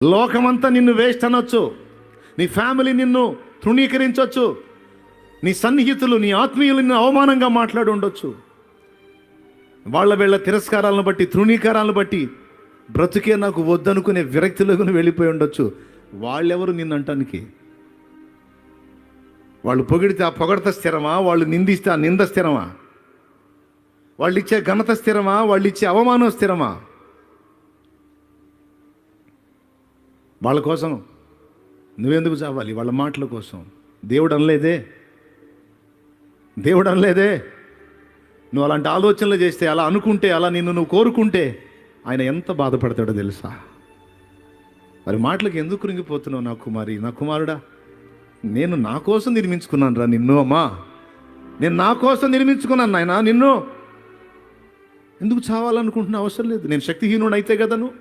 లోకమంతా నిన్ను వేస్ట్ అనొచ్చు, నీ ఫ్యామిలీ నిన్ను తృణీకరించవచ్చు, నీ సన్నిహితులు నీ ఆత్మీయులు నిన్ను అవమానంగా మాట్లాడి ఉండొచ్చు. వీళ్ళ తిరస్కారాలను బట్టి తృణీకారాలను బట్టి బ్రతుకే నాకు వద్దనుకునే విరక్తిలోకి వెళ్ళిపోయి ఉండొచ్చు. వాళ్ళెవరు నిన్నంటానికి? వాళ్ళు పొగిడితే ఆ పొగడత స్థిరమా? వాళ్ళు నిందిస్తే ఆ నింద స్థిరమా? వాళ్ళు ఇచ్చే ఘనత స్థిరమా? వాళ్ళు ఇచ్చే అవమానం స్థిరమా? వాళ్ళ కోసం నువ్వెందుకు చావాలి? వాళ్ళ మాటల కోసం. దేవుడు అనలేదే నువ్వు అలాంటి ఆలోచనలు చేస్తే, అలా అనుకుంటే, అలా నువ్వు కోరుకుంటే ఆయన ఎంత బాధపడతాడో తెలుసా? మరి మాటలకు ఎందుకు కృంగిపోతున్నావు నా కుమారి, నా కుమారుడా? నేను నా కోసం నిర్మించుకున్నాను రా నిన్ను. అమ్మా, నేను నా కోసం నిర్మించుకున్నాను నాయన నిన్ను. ఎందుకు చావాలనుకుంటున్నా? అవసరం లేదు. నేను శక్తిహీనుడు అయితే కదా నువ్వు